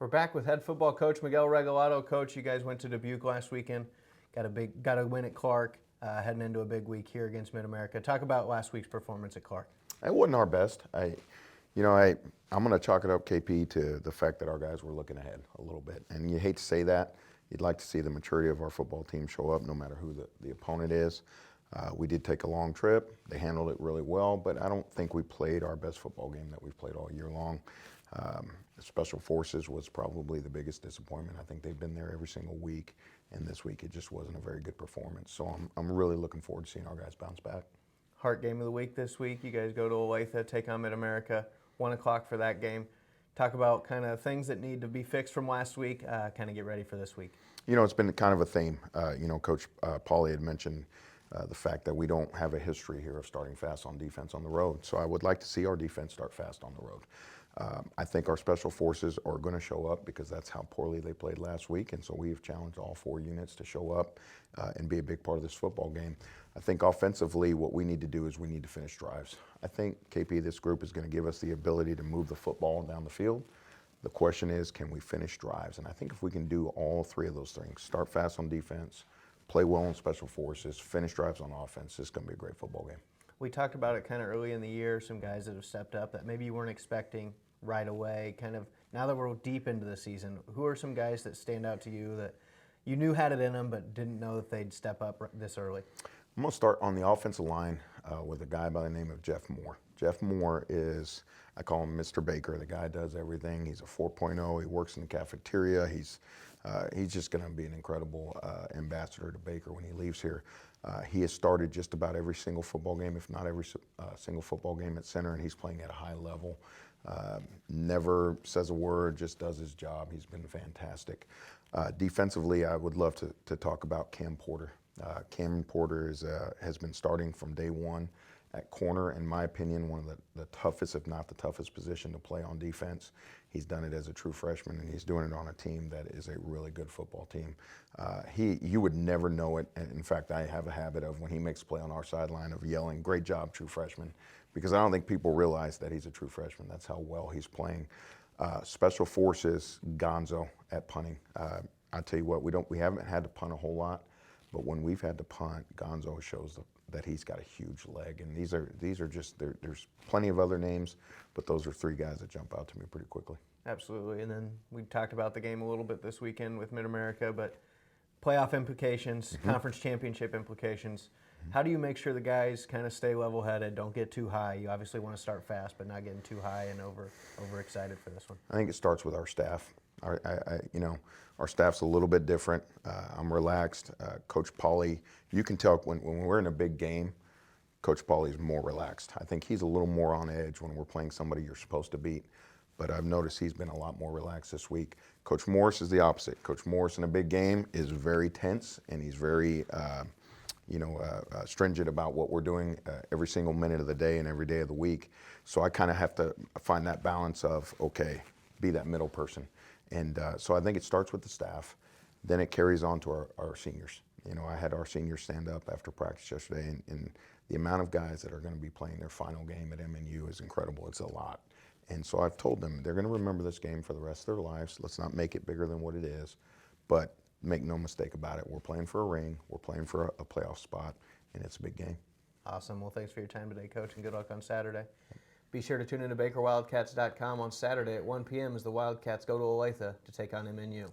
We're back with head football coach Miguel Regalado. Coach, you guys went to Dubuque last weekend. Got a win at Clark, heading into a big week here against Mid-America. Talk about last week's performance at Clark. It wasn't our best. I'm going to chalk it up, KP, to the fact that our guys were looking ahead a little bit. And you hate to say that. You'd like to see the maturity of our football team show up no matter who the opponent is. We did take a long trip. They handled it really well, but I don't think we played our best football game that we've played all year long. Special Forces was probably the biggest disappointment. I think they've been there every single week, and this week it just wasn't a very good performance. So I'm really looking forward to seeing our guys bounce back. Heart game of the week this week. You guys go to Olathe, take on Mid-America, 1 o'clock for that game. Talk about kind of things that need to be fixed from last week, kind of get ready for this week. You know, it's been kind of a theme. Coach Pauly had mentioned the fact that we don't have a history here of starting fast on defense on the road. So I would like to see our defense start fast on the road. I think our special forces are going to show up because that's how poorly they played last week. And so we've challenged all 4 units to show up and be a big part of this football game. I think offensively, what we need to do is we need to finish drives. I think, KP, this group is going to give us the ability to move the football down the field. The question is, can we finish drives? And I think if we can do all 3 of those things, start fast on defense, play well in special forces, finish drives on offense, it's going to be a great football game. We talked about it kind of early in the year, some guys that have stepped up that maybe you weren't expecting right away. Kind of now that we're deep into the season, who are some guys that stand out to you that you knew had it in them but didn't know that they'd step up this early? I'm going to start on the offensive line with a guy by the name of Jeff Moore. Jeff Moore is, I call him Mr. Baker. The guy does everything. He's a 4.0. He works in the cafeteria. He's just going to be an incredible ambassador to Baker when he leaves here. He has started just about every single football game, if not every single football game at center, and he's playing at a high level. Never says a word, just does his job. He's been fantastic. Defensively, I would love to talk about Cam Porter. Cam Porter has been starting from day one at corner, in my opinion, one of the toughest, if not the toughest position to play on defense. He's done it as a true freshman, and he's doing it on a team that is a really good football team. You would never know it, and in fact, I have a habit of when he makes a play on our sideline of yelling, "Great job, true freshman," because I don't think people realize that he's a true freshman. That's how well he's playing. Special Forces, Gonzo at punting. I tell you what, we haven't had to punt a whole lot, but when we've had to punt, Gonzo shows that he's got a huge leg. And these are just, there's plenty of other names, but those are 3 guys that jump out to me pretty quickly. Absolutely. And then we talked about the game a little bit this weekend with Mid-America, but playoff implications, conference championship implications. How do you make sure the guys kind of stay level-headed, don't get too high? You obviously want to start fast, but not getting too high and overexcited for this one. I think it starts with our staff. Our staff's a little bit different. I'm relaxed. Coach Pauly, you can tell when we're in a big game, Coach Pauly's more relaxed. I think he's a little more on edge when we're playing somebody you're supposed to beat. But I've noticed he's been a lot more relaxed this week. Coach Morris is the opposite. Coach Morris in a big game is very tense, and he's very stringent about what we're doing every single minute of the day and every day of the week. So I kind of have to find that balance of, okay, be that middle person. And so I think it starts with the staff. Then it carries on to our seniors. I had our seniors stand up after practice yesterday, and the amount of guys that are going to be playing their final game at MNU is incredible. It's a lot. And so I've told them they're going to remember this game for the rest of their lives. Let's not make it bigger than what it is. But make no mistake about it. We're playing for a ring. We're playing for a playoff spot, and it's a big game. Awesome. Well, thanks for your time today, Coach, and good luck on Saturday. Be sure to tune in to BakerWildcats.com on Saturday at 1 p.m. as the Wildcats go to Olathe to take on MNU.